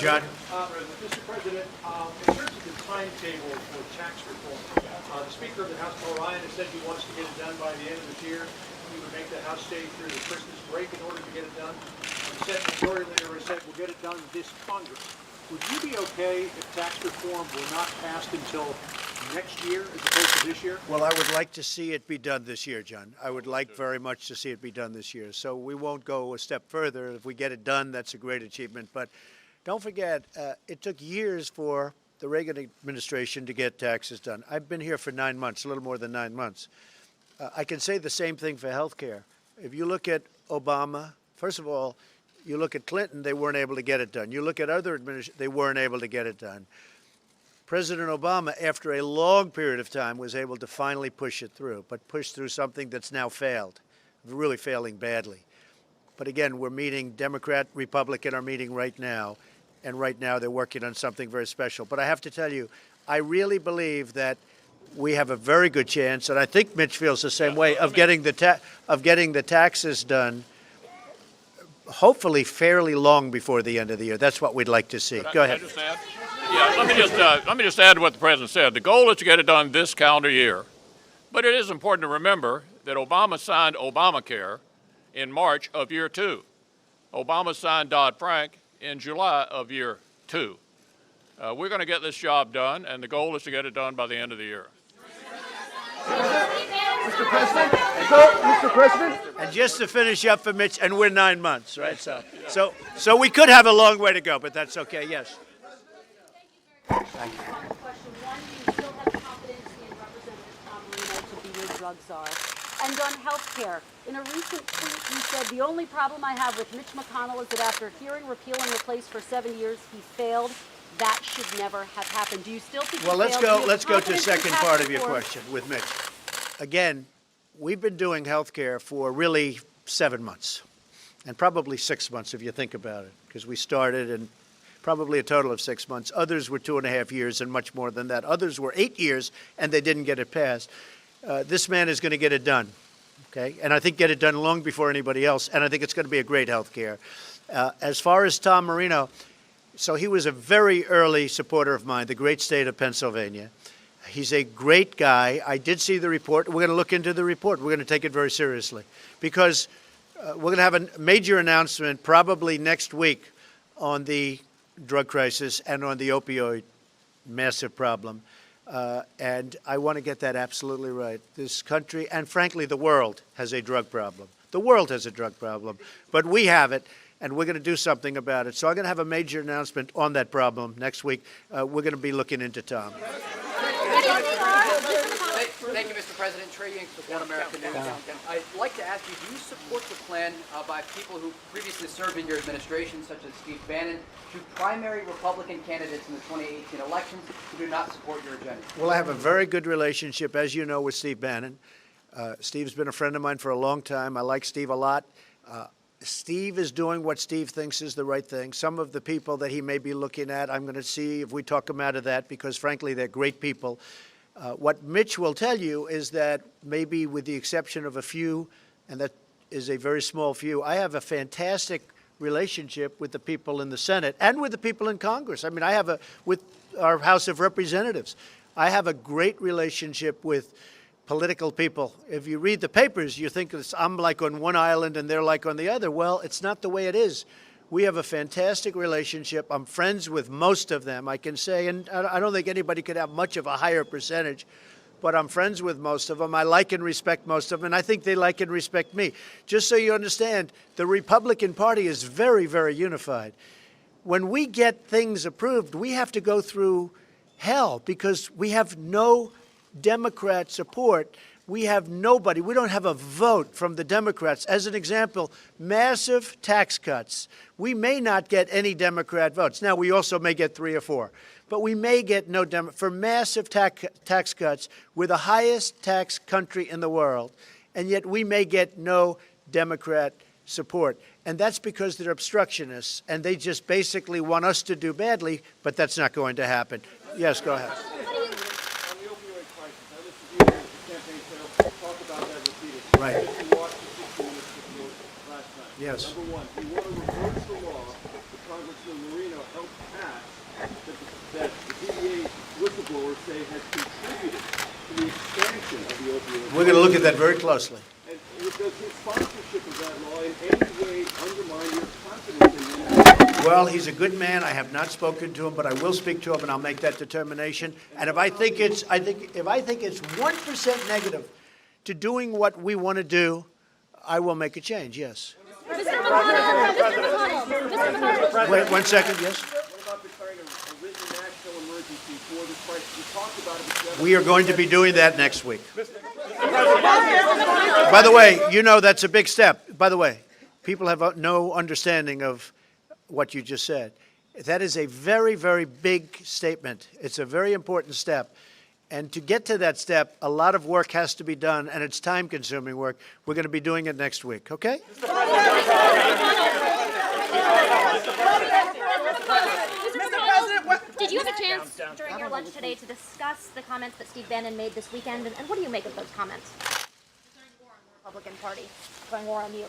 John. Mr. President, in terms of the timetable for tax reform, the Speaker of the House, Paul Ryan, has said he wants to get it done by the end of this year. He would make the House stay through the Christmas break in order to get it done. The Senate Majority Leader has said we'll get it done this Congress. Would you be okay if tax reform were not passed until next year as opposed to this year? Well, I would like to see it be done this year, John. I would like very much to see it be done this year. So we won't go a step further. If we get it done, that's a great achievement. But don't forget, it took years for the Reagan administration to get taxes done. I've been here for 9 months, a little more than 9 months. I can say the same thing for health care. If you look at Obama, first of all, you look at Clinton, they weren't able to get it done. You look at other administrations, they weren't able to get it done. President Obama, after a long period of time, was able to finally push it through, but push through something that's now failed, really failing badly. But again, we're meeting, Democrat, Republican are meeting right now, and right now they're working on something very special. But I have to tell you, I really believe that we have a very good chance, and I think Mitch feels the same way, of getting the taxes done, hopefully fairly long before the end of the year. That's what we'd like to see. Go ahead. Can I just add? Yeah, let me just add to what the president said. The goal is to get it done this calendar year. But it is important to remember that Obama signed Obamacare in March of year 2. Obama signed Dodd-Frank in July of year 2. We're going to get this job done, and the goal is to get it done by the end of the year. Mr. President, and just to finish up for Mitch, and we're 9 months, right? So we could have a long way to go, but that's okay. Yes. Thank you. Question one: do you still have confidence in Representative Tom Marino to be your drug czar? And on health care, in a recent tweet, you said the only problem I have with Mitch McConnell is that after hearing repeal and replace for 7 years, he failed. That should never have happened. Do you still think? Well, let's go to the second part of your question with Mitch. Again, we've been doing health care for really 7 months, and probably 6 months if you think about it, because we started in probably a total of 6 months. Others were 2.5 years and much more than that. Others were 8 years and they didn't get it passed. This man is going to get it done, okay? And I think get it done long before anybody else, and I think it's going to be a great health care. As far as Tom Marino, so he was a very early supporter of mine, the great state of Pennsylvania. He's a great guy. I did see the report. We're going to look into the report. We're going to take it very seriously because we're going to have a major announcement probably next week on the drug crisis and on the opioid massive problem. And I want to get that absolutely right. This country, and frankly, the world has a drug problem. The world has a drug problem, but we have it, and we're going to do something about it. So I'm going to have a major announcement on that problem next week. We're going to be looking into Tom. Thank you, Mr. President. Trey Yanks with One American News. I'd like to ask you, do you support the plan by people who previously served in your administration, such as Steve Bannon, to primary Republican candidates in the 2018 elections who do not support your agenda? Well, I have a very good relationship, as you know, with Steve Bannon. Steve's been a friend of mine for a long time. I like Steve a lot. Steve is doing what Steve thinks is the right thing. Some of the people that he may be looking at, I'm going to see if we talk him out of that because, frankly, they're great people. What Mitch will tell you is that maybe with the exception of a few, and that is a very small few, I have a fantastic relationship with the people in the Senate and with the people in Congress. I mean, I have with our House of Representatives. I have a great relationship with political people. If you read the papers, you think I'm like on one island and they're like on the other. Well, it's not the way it is. We have a fantastic relationship. I'm friends with most of them, I can say, and I don't think anybody could have much of a higher percentage, but I'm friends with most of them. I like and respect most of them, and I think they like and respect me. Just so you understand, the Republican Party is very, very unified. When we get things approved, we have to go through hell because we have no Democrat support. We have nobody. We don't have a vote from the Democrats. As an example, massive tax cuts. We may not get any Democrat votes. Now, we also may get 3 or 4. But we may get no for massive tax cuts. We're the highest tax country in the world. And yet we may get no Democrat support. And that's because they're obstructionists. And they just basically want us to do badly. But that's not going to happen. Yes, go ahead. Right. Yes. Number one, you want to reverse the law that Congressman Marino helped pass that the DEA whistleblowers say has contributed to the expansion of the opioid. We're going to look at that very closely. And does his sponsorship of that law in any way undermine your confidence in him? Well, he's a good man. I have not spoken to him, but I will speak to him, and I'll make that determination. And if I think it's 1% negative to doing what we want to do, I will make a change. Yes. Mr. McConnell. Wait 1 second. Yes. What about declaring a written national emergency for this crisis? You talked about it, but you haven't. We are going to be doing that next week. By the way, you know that's a big step. By the way, people have no understanding of what you just said. That is a very, very big statement. It's a very important step. And to get to that step, a lot of work has to be done, and it's time-consuming work. We're going to be doing it next week, okay? Mr. President, did you have a chance during your lunch today to discuss the comments that Steve Bannon made this weekend, and what do you make of those comments? Declaring war on the Republican Party, declaring war on you.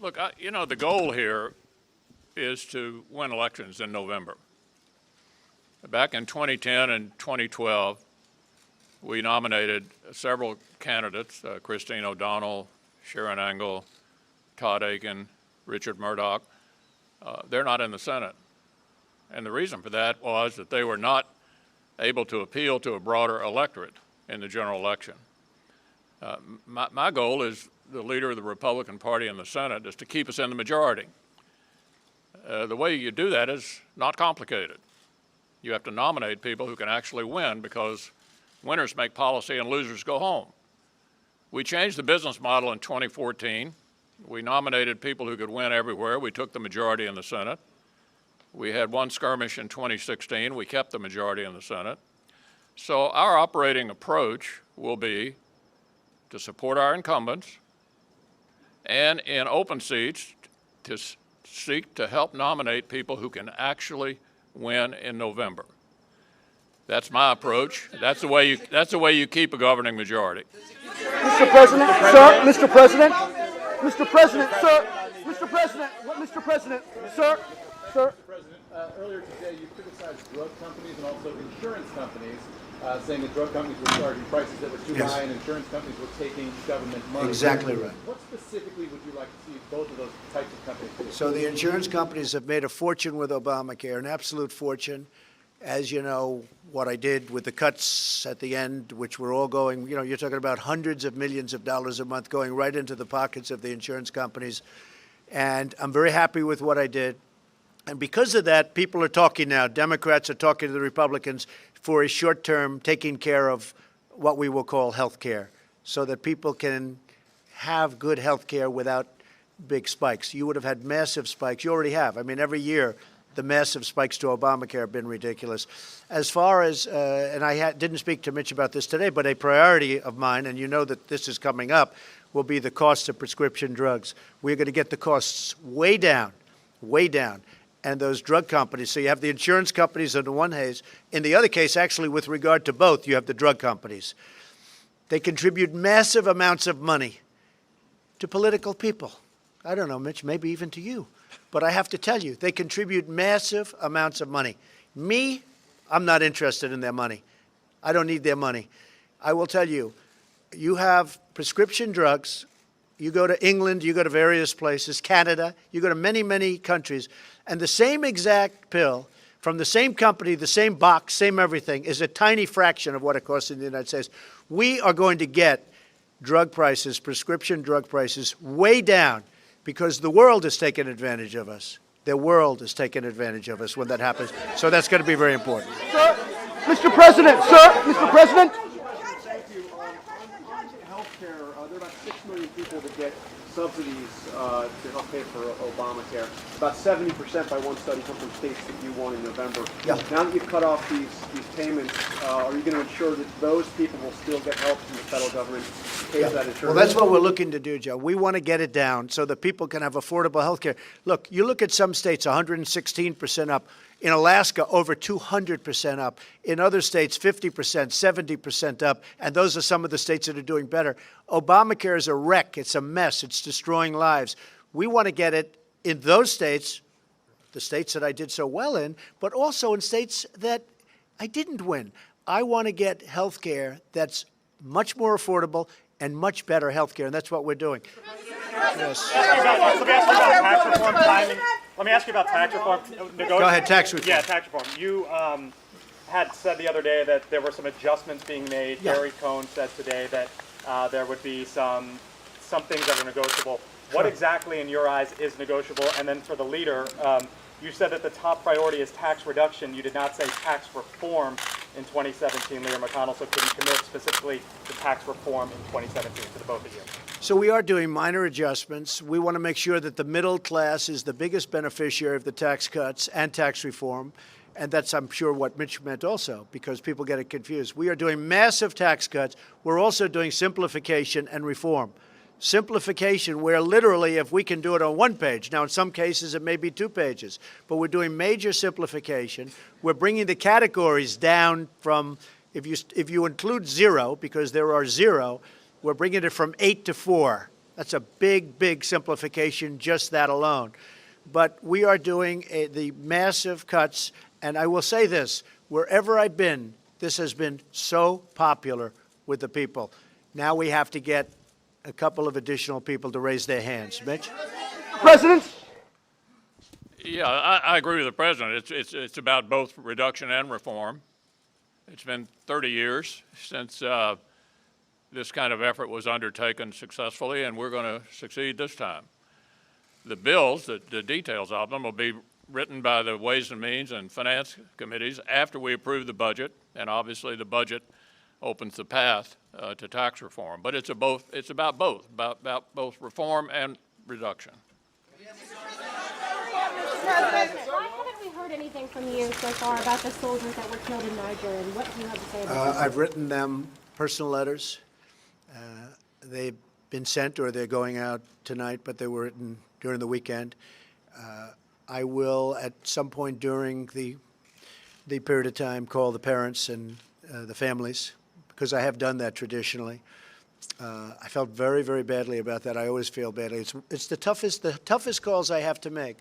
Look, the goal here is to win elections in November. Back in 2010 and 2012, we nominated several candidates, Christine O'Donnell, Sharon Angle, Todd Aiken, Richard Murdoch. They're not in the Senate. And the reason for that was that they were not able to appeal to a broader electorate in the general election. My goal as the leader of the Republican Party in the Senate is to keep us in the majority. The way you do that is not complicated. You have to nominate people who can actually win, because winners make policy and losers go home. We changed the business model in 2014. We nominated people who could win everywhere. We took the majority in the Senate. We had one skirmish in 2016. We kept the majority in the Senate. So our operating approach will be to support our incumbents, and in open seats to seek to help nominate people who can actually win in November. That's my approach. That's the way you keep a governing majority. Mr. President, sir, Mr. President, Mr. President, sir, Mr. President, Mr. President, sir, sir. Mr. President, earlier today you criticized drug companies and also insurance companies, saying that drug companies were charging prices that were too high and insurance companies were taking government money. Exactly right. What specifically would you like to see both of those types of companies do? So the insurance companies have made a fortune with Obamacare, an absolute fortune. As you know, what I did with the cuts at the end, which were all going, you're talking about hundreds of millions of dollars a month going right into the pockets of the insurance companies. And I'm very happy with what I did. And because of that, people are talking now. Democrats are talking to the Republicans for a short-term taking care of what we will call health care, so that people can have good health care without big spikes. You would have had massive spikes. You already have. I mean, every year, the massive spikes to Obamacare have been ridiculous. As far as, and I didn't speak to Mitch about this today, but a priority of mine, and you know that this is coming up, will be the cost of prescription drugs. We're going to get the costs way down, way down. And those drug companies, so you have the insurance companies in the one case. In the other case, actually, with regard to both, you have the drug companies. They contribute massive amounts of money to political people. I don't know, Mitch, maybe even to you. But I have to tell you, they contribute massive amounts of money. Me, I'm not interested in their money. I don't need their money. I will tell you, you have prescription drugs. You go to England, you go to various places, Canada, you go to many, many countries, and the same exact pill from the same company, the same box, same everything, is a tiny fraction of what it costs in the United States. We are going to get drug prices, prescription drug prices, way down, because the world is taking advantage of us. The world is taking advantage of us when that happens. So that's going to be very important. Sir, Mr. President, sir, Mr. President. Thank you. On health care, there are about 6 million people that get subsidies to help pay for Obamacare. About 70% by one study come from states that you won in November. Yeah. Now that you've cut off these payments, are you going to ensure that those people will still get help from the federal government to pay for that insurance? Well, that's what we're looking to do, Joe. We want to get it down so that people can have affordable health care. Look, you look at some states, 116% up. In Alaska, over 200% up. In other states, 50%, 70% up. And those are some of the states that are doing better. Obamacare is a wreck. It's a mess. It's destroying lives. We want to get it in those states, the states that I did so well in, but also in states that I didn't win. I want to get health care that's much more affordable and much better health care, and that's what we're doing. Yes. Let me ask you about tax reform. Go ahead, tax reform. Yeah, tax reform. You had said the other day that there were some adjustments being made. Yeah. Gary Cohn said today that there would be some things that are negotiable. What exactly, in your eyes, is negotiable? And then for the leader, you said that the top priority is tax reduction. You did not say tax reform in 2017, Leader McConnell. So could you commit specifically to tax reform in 2017 to the both of you? So we are doing minor adjustments. We want to make sure that the middle class is the biggest beneficiary of the tax cuts and tax reform. And that's, I'm sure, what Mitch meant also, because people get it confused. We are doing massive tax cuts. We're also doing simplification and reform. Simplification, where literally, if we can do it on one page, now in some cases it may be 2 pages, but we're doing major simplification. We're bringing the categories down from, if you include 0, because there are 0, we're bringing it from 8 to 4. That's a big, big simplification, just that alone. But we are doing the massive cuts, and I will say this, wherever I've been, this has been so popular with the people. Now we have to get a couple of additional people to raise their hands. Mitch? President? Yeah, I agree with the president. It's about both reduction and reform. It's been 30 years since this kind of effort was undertaken successfully, and we're going to succeed this time. The bills, the details of them, will be written by the Ways and Means and Finance committees after we approve the budget, and obviously the budget opens the path to tax reform. But it's about both reform and reduction. Why haven't we heard anything from you so far about the soldiers that were killed in Niger, and what do you have to say about that? I've written them personal letters. They've been sent, or they're going out tonight, but they were written during the weekend. I will, at some point during the period of time, call the parents and the families, because I have done that traditionally. I felt very, very badly about that. I always feel badly. It's the toughest calls I have to make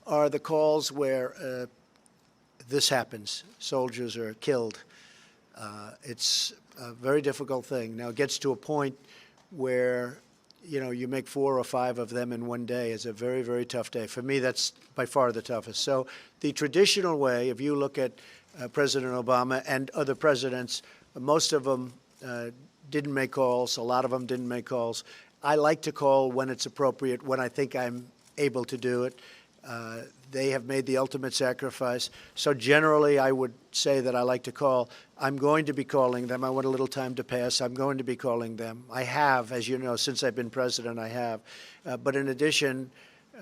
are the calls where this happens. Soldiers are killed. It's a very difficult thing. Now, it gets to a point where, you make 4 or 5 of them in one day. It's a very, very tough day. For me, that's by far the toughest. So the traditional way, if you look at President Obama and other presidents, most of them didn't make calls. A lot of them didn't make calls. I like to call when it's appropriate, when I think I'm able to do it. They have made the ultimate sacrifice. So generally, I would say that I like to call. I'm going to be calling them. I want a little time to pass. I'm going to be calling them. I have, as you know, since I've been president, I have. But in addition,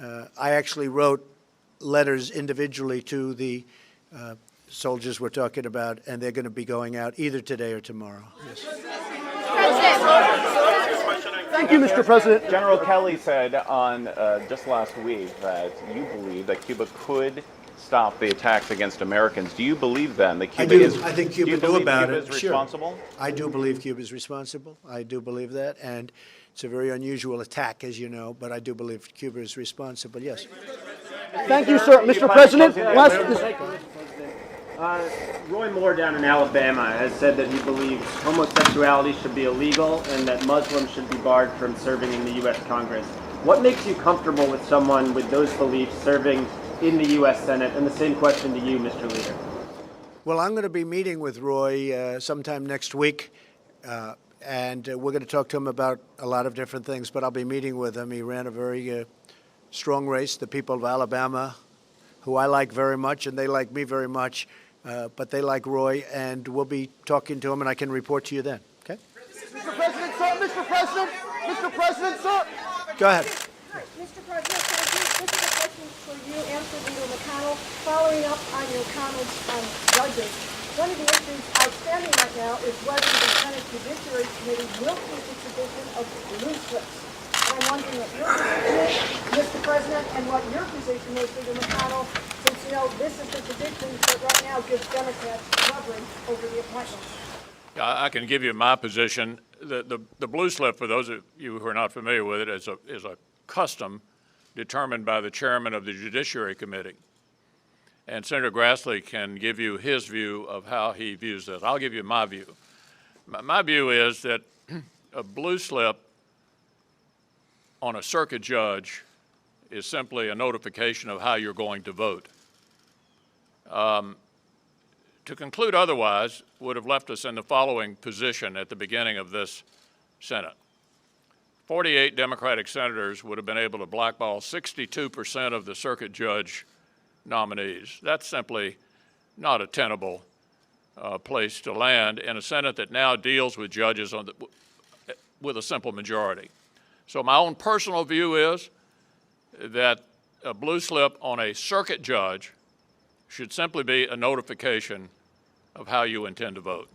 I actually wrote letters individually to the soldiers we're talking about, and they're going to be going out either today or tomorrow. Yes. Thank you, Mr. President. General Kelly said on just last week that you believe that Cuba could stop the attacks against Americans. Do you believe then that Cuba is? I think Cuba knew about Cuba it. is responsible? Sure. I do believe Cuba is responsible. I do believe that, and it's a very unusual attack, as you know. But I do believe Cuba is responsible. Yes. Thank you, sir. Mr. President, Roy Moore down in Alabama has said that he believes homosexuality should be illegal and that Muslims should be barred from serving in the U.S. Congress. What makes you comfortable with someone with those beliefs serving in the U.S. Senate? And the same question to you, Mr. Leader. Well, I'm going to be meeting with Roy sometime next week, and we're going to talk to him about a lot of different things, but I'll be meeting with him. He ran a very strong race. The people of Alabama, who I like very much, and they like me very much, but they like Roy, and we'll be talking to him, and I can report to you then. Okay? Mr. President, sir. Mr. President. Mr. President, sir. Go ahead. Hi, Mr. President, thank you. This is a question for you and for Leader McConnell. Following up on your comments on judges, one of the issues outstanding right now is whether the Senate Judiciary Committee will keep its tradition of blue slips. And I'm wondering what your position is, Mr. President, and what your position is, Leader McConnell, since, this is the tradition that right now gives Democrats leverage over the appointments. I can give you my position. The blue slip, for those of you who are not familiar with it, is a custom determined by the chairman of the Judiciary Committee. And Senator Grassley can give you his view of how he views this. I'll give you my view. My view is that a blue slip on a circuit judge is simply a notification of how you're going to vote. To conclude otherwise would have left us in the following position at the beginning of this Senate. 48 Democratic senators would have been able to blackball 62% of the circuit judge nominees. That's simply not a tenable place to land in a Senate that now deals with judges with a simple majority. So my own personal view is that a blue slip on a circuit judge should simply be a notification of how you intend to vote.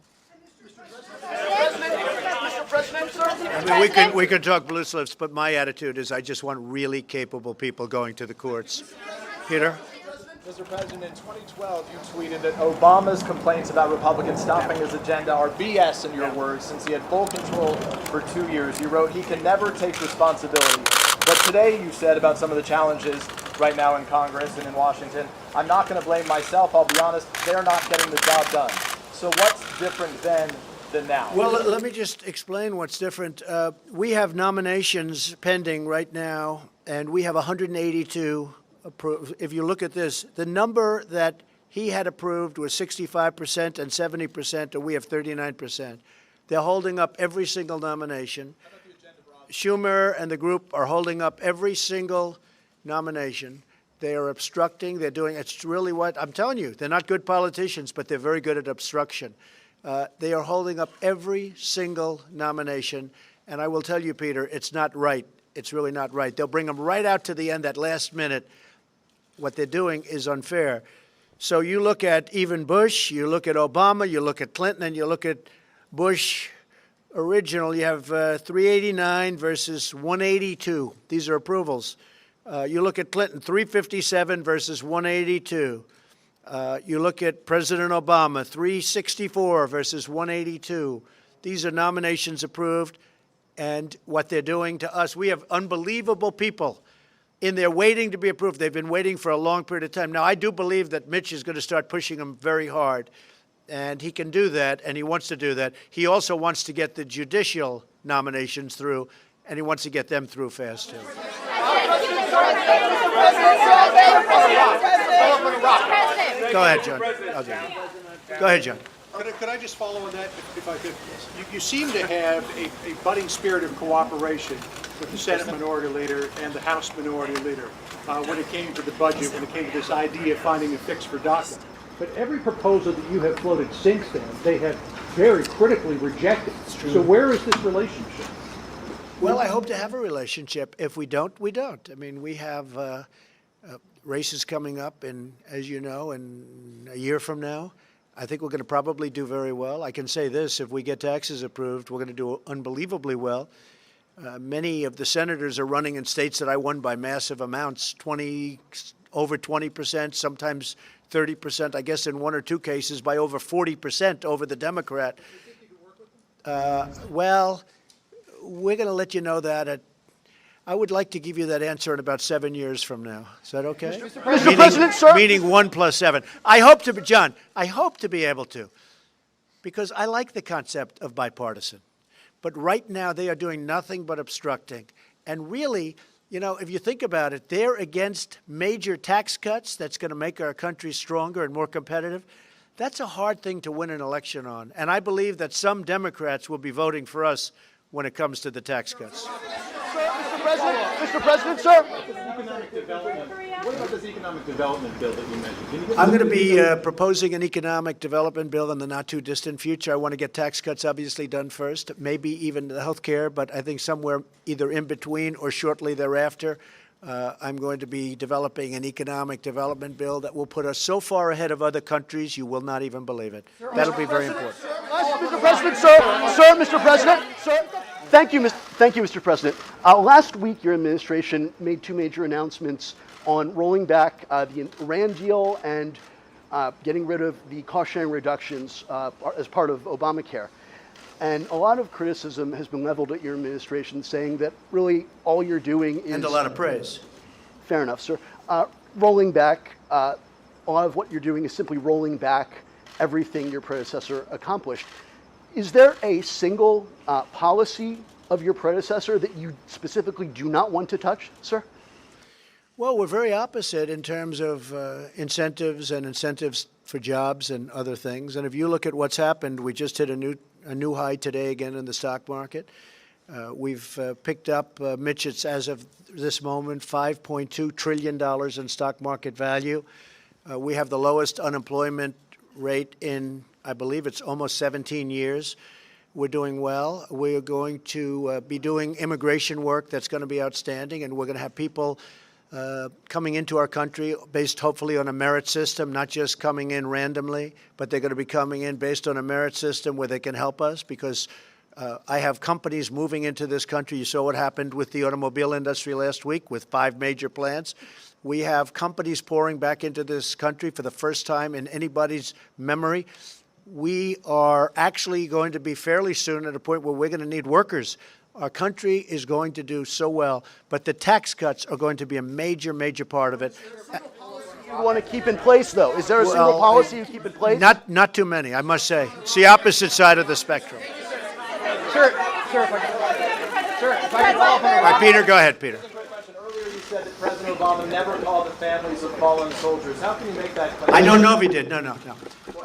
Mr. President, sir. I mean, we can talk blue slips, but my attitude is I just want really capable people going to the courts. Peter? Mr. President, in 2012, you tweeted that Obama's complaints about Republicans stopping his agenda are BS, in your words, since he had full control for 2 years. You wrote, he can never take responsibility. But today you said about some of the challenges right now in Congress and in Washington, I'm not going to blame myself. I'll be honest, they're not getting the job done. So what's different then than now? Well, let me just explain what's different. We have nominations pending right now, and we have 182 approved. If you look at this, the number that he had approved was 65% and 70%, and we have 39%. They're holding up every single nomination. Schumer and the group are holding up every single nomination. They are obstructing. They're doing, it's really what, I'm telling you, they're not good politicians, but they're very good at obstruction. They are holding up every single nomination, and I will tell you, Peter, it's not right. It's really not right. They'll bring them right out to the end, that last minute. What they're doing is unfair. So you look at even Bush, you look at Obama, you look at Clinton, and you look at Bush original, you have 389 versus 182. These are approvals. You look at Clinton, 357 versus 182. You look at President Obama, 364 versus 182. These are nominations approved, and what they're doing to us, we have unbelievable people in there waiting to be approved. They've been waiting for a long period of time. Now, I do believe that Mitch is going to start pushing them very hard, and he can do that, and he wants to do that. He also wants to get the judicial nominations through, and he wants to get them through fast, too. Go ahead, John. Go ahead, John. Could I just follow on that, if I could? You seem to have a budding spirit of cooperation with the Senate Minority Leader and the House Minority Leader when it came to the budget, when it came to this idea of finding a fix for DACA. But every proposal that you have floated since then, they have very critically rejected. So where is this relationship? Well, I hope to have a relationship. If we don't, we don't. I mean, we have races coming up, and as you know, in a year from now, I think we're going to probably do very well. I can say this, if we get taxes approved, we're going to do unbelievably well. Many of the senators are running in states that I won by massive amounts, over 20%, sometimes 30%, I guess in one or two cases by over 40% over the Democrat. Well, we're going to let you know that I would like to give you that answer in about 7 years from now. Is that okay? Mr. President, sir. Meaning 1 + 7. I hope to be, John, I hope to be able to, because I like the concept of bipartisan. But right now they are doing nothing but obstructing. And really, you know, if you think about it, they're against major tax cuts that's going to make our country stronger and more competitive. That's a hard thing to win an election on. And I believe that some Democrats will be voting for us when it comes to the tax cuts. Mr. President, sir. What about this economic development bill that you mentioned? I'm going to be proposing an economic development bill in the not-too-distant future. I want to get tax cuts obviously done first, maybe even the health care, but I think somewhere either in between or shortly thereafter, I'm going to be developing an economic development bill that will put us so far ahead of other countries, you will not even believe it. That'll be very important. Mr. President, sir. Mr. President, sir. Thank you, Mr. President. Last week, your administration made two major announcements on rolling back the Iran deal and getting rid of the cost-sharing reductions as part of Obamacare. And a lot of criticism has been leveled at your administration, saying that really all you're doing is... And a lot of praise. Fair enough, sir. Rolling back, a lot of what you're doing is simply rolling back everything your predecessor accomplished. Is there a single policy of your predecessor that you specifically do not want to touch, sir? Well, we're very opposite in terms of incentives and incentives for jobs and other things. And if you look at what's happened, we just hit a new high today again in the stock market. We've picked up, Mitch, it's as of this moment, $5.2 trillion in stock market value. We have the lowest unemployment rate in, I believe it's almost 17 years. We're doing well. We're going to be doing immigration work that's going to be outstanding, and we're going to have people coming into our country based hopefully on a merit system, not just coming in randomly, but they're going to be coming in based on a merit system where they can help us, because I have companies moving into this country. You saw what happened with the automobile industry last week with 5 major plants. We have companies pouring back into this country for the first time in anybody's memory. We are actually going to be fairly soon at a point where we're going to need workers. Our country is going to do so well, but the tax cuts are going to be a major, major part of it. You want to keep in place, though? Is there a single policy you keep in place? Not too many, I must say. It's the opposite side of the spectrum. Sir, if I could follow up on All right, Peter, go ahead, Peter. Earlier you said that President Obama never called the families of fallen soldiers. How can you make that claim? I don't know if he did. No.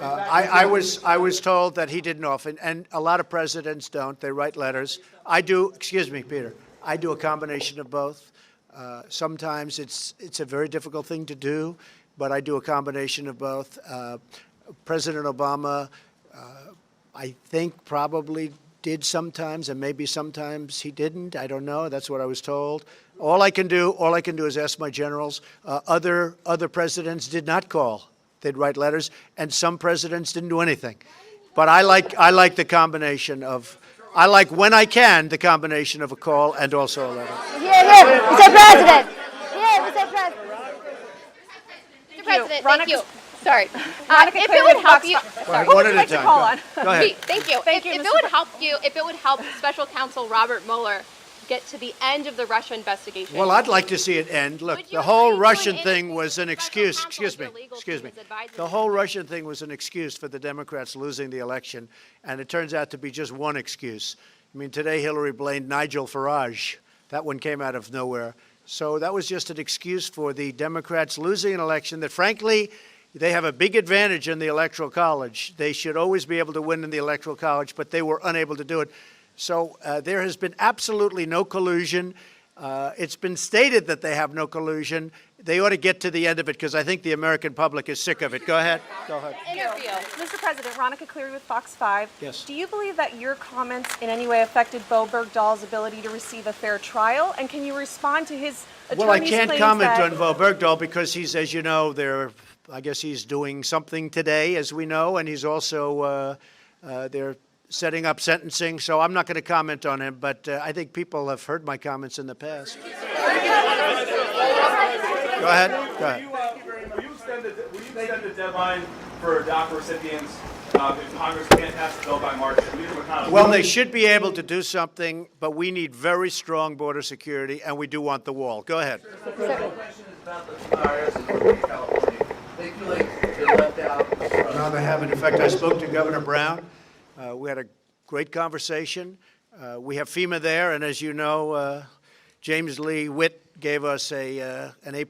I was told that he didn't often, and a lot of presidents don't. They write letters. I do. Excuse me, Peter. I do a combination of both. Sometimes it's a very difficult thing to do, but I do a combination of both. President Obama, I think, probably did sometimes, and maybe sometimes he didn't. I don't know. That's what I was told. All I can do is ask my generals. Other presidents did not call. They'd write letters, and some presidents didn't do anything. But I like the combination of, I like when I can, the combination of a call and also a letter. Mr. President. Mr. President. Mr. President, thank you. Sorry. If it would help you. One at a time. Go ahead. Thank you. If it would help Special Counsel Robert Mueller get to the end of the Russia investigation. Well, I'd like to see it end. Look, the whole Russian thing was an excuse. Excuse me. The whole Russian thing was an excuse for the Democrats losing the election, and it turns out to be just one excuse. I mean, today Hillary blamed Nigel Farage. That one came out of nowhere. So that was just an excuse for the Democrats losing an election that, frankly, they have a big advantage in the Electoral College. They should always be able to win in the Electoral College, but they were unable to do it. So there has been absolutely no collusion. It's been stated that they have no collusion. They ought to get to the end of it, because I think the American public is sick of it. Go ahead. Interview. Mr. President, Veronica Cleary with Fox 5. Yes. Do you believe that your comments in any way affected Bo Bergdahl's ability to receive a fair trial? And can you respond to his attorney's Well, I can't claims comment that... on Bo Bergdahl because he's, as you know, I guess he's doing something today, as we know, and he's also they're setting up sentencing. So I'm not going to comment on him, but I think people have heard my comments in the past. Go ahead. Will you extend the deadline for DACA recipients if Congress can't pass the bill by March? Mitch McConnell. Well, they should be able to do something, but we need very strong border security, and we do want the wall. Go ahead. The question is about the fires in Northern California. They feel like they're left out. No, they haven't. In fact, I spoke to Governor Brown. We had a great conversation. We have FEMA there, and as you know, James Lee Witt gave us an A+,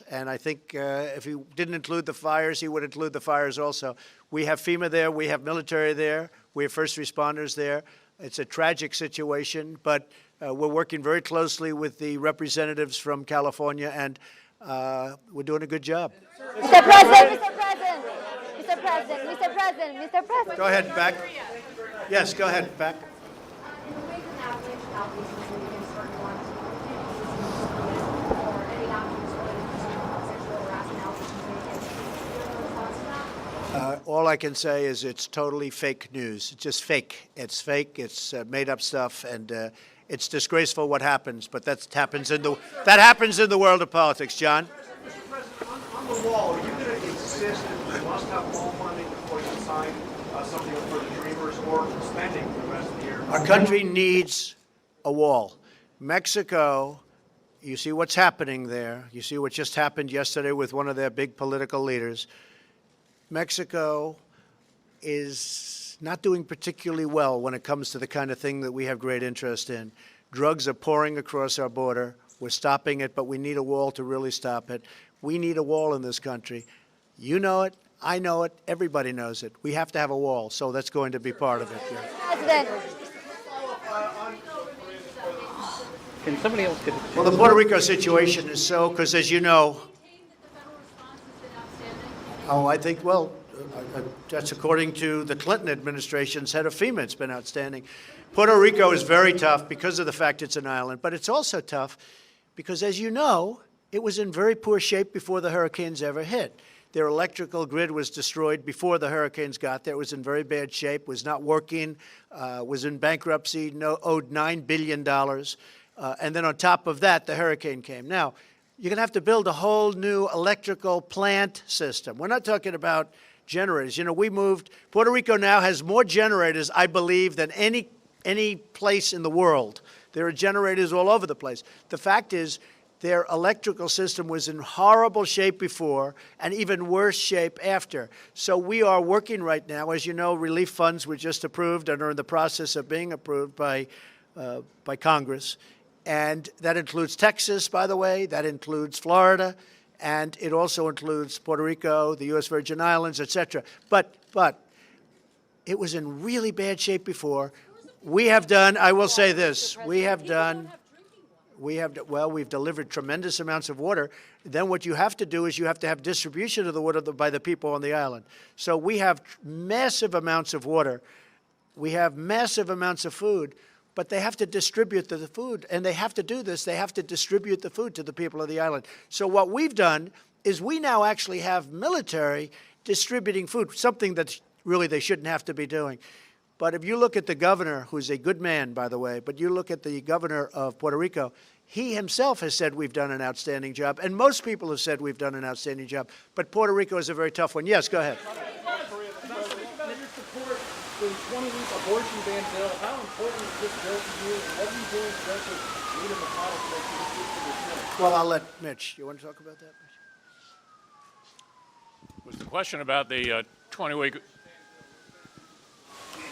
and I think if he didn't include the fires, he would include the fires also. We have FEMA there. We have military there. We have first responders there. It's a tragic situation, but we're working very closely with the representatives from California, and we're doing a good job. Mr. President, Mr. President, Mr. President, Mr. President, Mr. President. Go ahead, back. Yes, go ahead, back. All I can say is it's totally fake news. It's just fake. It's fake. It's made up stuff, and it's disgraceful what happens. But that happens in the world of politics. John. Mr. President, on the wall, are you going to insist that we must have wall funding before you sign something for the Dreamers, or spending for the rest of the year? Our country needs a wall. Mexico You see what's happening there. You see what just happened yesterday with one of their big political leaders. Mexico is not doing particularly well when it comes to the kind of thing that we have great interest in. Drugs are pouring across our border. We're stopping it, but we need a wall to really stop it. We need a wall in this country. You know it. I know it. Everybody knows it. We have to have a wall, so that's going to be part of it. Yeah. President. Can somebody else get Well, the Puerto Rico situation is so, because as you know, I think, that's according to the Clinton administration's head of FEMA. It's been outstanding. Puerto Rico is very tough because of the fact it's an island, but it's also tough because, as you know, it was in very poor shape before the hurricanes ever hit. Their electrical grid was destroyed before the hurricanes got there. It was in very bad shape, was not working, was in bankruptcy, owed $9 billion. And then on top of that, the hurricane came. Now, you're going to have to build a whole new electrical plant system. We're not talking about generators. You know, Puerto Rico now has more generators, I believe, than any place in the world. There are generators all over the place. The fact is, their electrical system was in horrible shape before and even worse shape after. So we are working right now. As you know, relief funds were just approved and are in the process of being approved by Congress. And that includes Texas, by the way. That includes Florida. And it also includes Puerto Rico, the U.S. Virgin Islands, et cetera. But it was in really bad shape before. We have done, I will say this, we've delivered tremendous amounts of water. Then what you have to do is you have to have distribution of the water by the people on the island. So we have massive amounts of water. We have massive amounts of food, but they have to distribute the food. And they have to do this. They have to distribute the food to the people of the island. So what we've done is we now actually have military distributing food, something that really they shouldn't have to be doing. But if you look at the governor, who's a good man, by the way, but you look at the governor of Puerto Rico, he himself has said we've done an outstanding job, and most people have said we've done an outstanding job. But Puerto Rico is a very tough one. Yes, go ahead. The 20-week abortion ban bill, how important is this bill to you, and what are you doing to work with Mitch McConnell to make sure this gets to the Senate? Well, I'll let Mitch. You want to talk about that, Mitch? Was the question about the 20-week?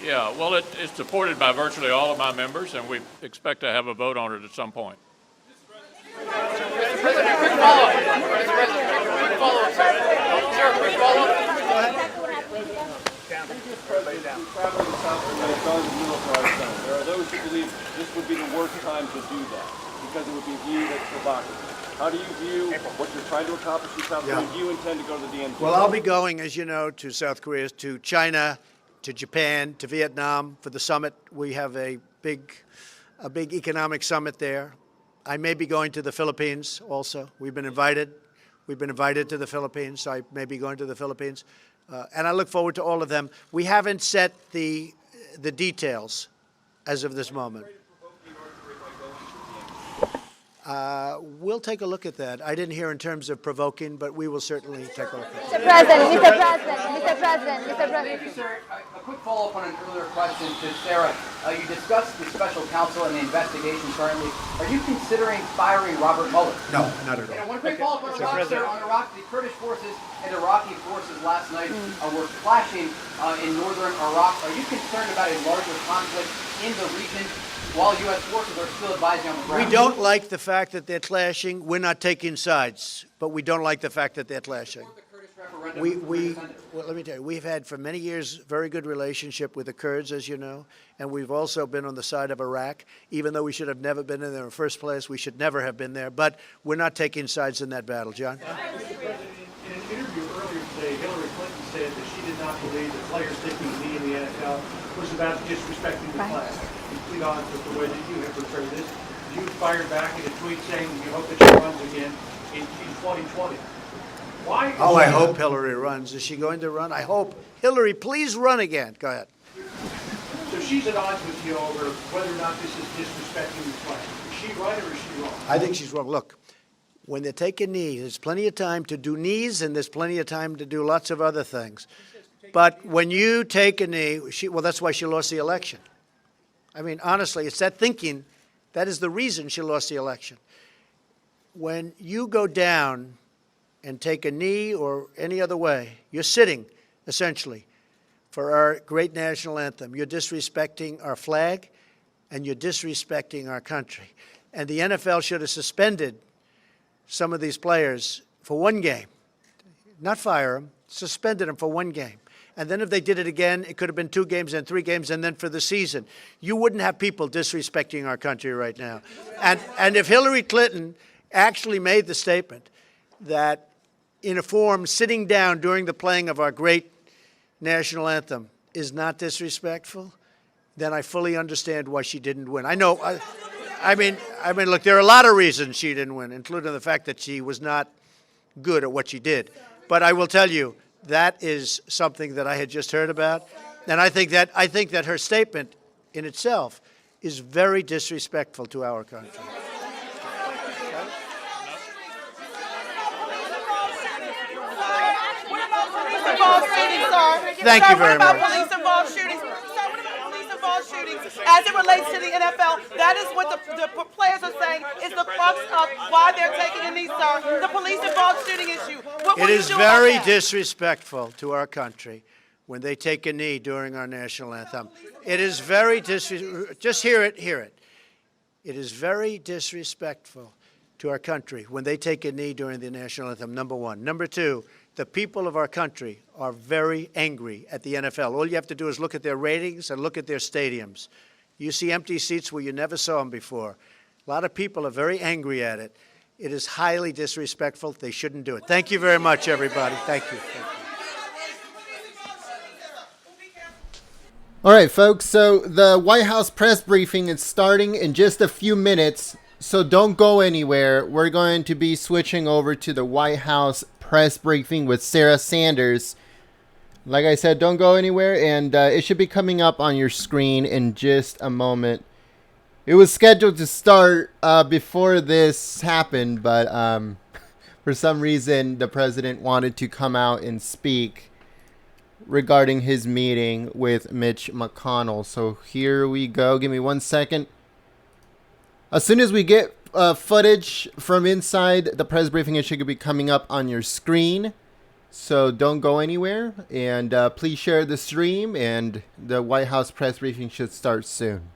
Yeah, well, it's supported by virtually all of my members, and we expect to have a vote on it at some point. There are those who believe this would be the worst time to do that because it would be viewed as provocative. How do you view what you're trying to accomplish in South Korea? Do you intend to go to the DNC? Well, I'll be going, as you know, to South Korea, to China, to Japan, to Vietnam for the summit. We have a big economic summit there. I may be going to the Philippines also. We've been invited. We've been invited to the Philippines, so I may be going to the Philippines. And I look forward to all of them. We haven't set the details as of this moment. We'll take a look at that. I didn't hear in terms of provoking, but we will certainly take a look at Mr. President, Mr. President. Sir, a quick follow-up on an earlier question to Sarah. You discussed the special counsel and the investigation currently. Are you considering firing Robert Mueller? No, not at all. And one quick follow-up on Iraq, sir. On Iraq, the Kurdish forces and Iraqi forces last night were clashing in northern Iraq. Are you concerned about a larger conflict in the region while U.S. forces are still advising on the ground? We don't like the fact that they're clashing. We're not taking sides, but we don't like the fact that they're clashing. Well, let me tell you, we've had for many years very good relationship with the Kurds, as you know, and we've also been on the side of Iraq. Even though we should have never been in there in the first place, we should never have been there. But we're not taking sides in that battle, John. In an interview earlier today, Hillary Clinton said that she did not believe that players taking a knee in the NFL was about disrespecting the flag. Complete odds with the way that you have portrayed this. You fired back in a tweet saying you hope that she runs again in 2020. Why? Oh, I hope Hillary runs. Is she going to run? I hope. Hillary, please run again. Go ahead. So she's at odds with you over whether or not this is disrespecting the flag. Is she right or is she wrong? I think she's wrong. Look, when they take a knee, there's plenty of time to do knees and there's plenty of time to do lots of other things. But when you take a knee, well, that's why she lost the election. I mean, honestly, it's that thinking. That is the reason she lost the election. when you go down and take a knee or any other way, you're sitting, essentially, for our great national anthem. You're disrespecting our flag, and you're disrespecting our country. And the NFL should have suspended some of these players for one game. Not fire them, suspended them for one game. And then if they did it again, it could have been 2 games and 3 games, and then for the season. You wouldn't have people disrespecting our country right now. And if Hillary Clinton actually made the statement that in a form sitting down during the playing of our great national anthem is not disrespectful, then I fully understand why she didn't win. I know, I mean, look, there are a lot of reasons she didn't win, including the fact that she was not good at what she did. But I will tell you, that is something that I had just heard about, and I think that her statement in itself is very disrespectful to our country. Thank you very much. Police-involved shootings. Sir, what about police-involved shootings as it relates to the NFL? That is what the players are saying is the crux of why they're taking a knee, sir. The police-involved shooting issue. What will It you is do about very that? disrespectful to our country when they take a knee during our national anthem. It is very disrespectful. Just hear it. It is very disrespectful to our country when they take a knee during the national anthem, number one. Number two, the people of our country are very angry at the NFL. All you have to do is look at their ratings and look at their stadiums. You see empty seats where you never saw them before. A lot of people are very angry at it. It is highly disrespectful. They shouldn't do it. Thank you very much, everybody. Thank you. All right, folks, so the White House press briefing is starting in just a few minutes, so don't go anywhere. We're going to be switching over to the White House press briefing with Sarah Sanders. Like I said, don't go anywhere, and it should be coming up on your screen in just a moment. It was scheduled to start before this happened, but for some reason the president wanted to come out and speak regarding his meeting with Mitch McConnell. So here we go. Give me 1 second. As soon as we get footage from inside the press briefing, it should be coming up on your screen. So don't go anywhere. And please share the stream, and the White House press briefing should start soon.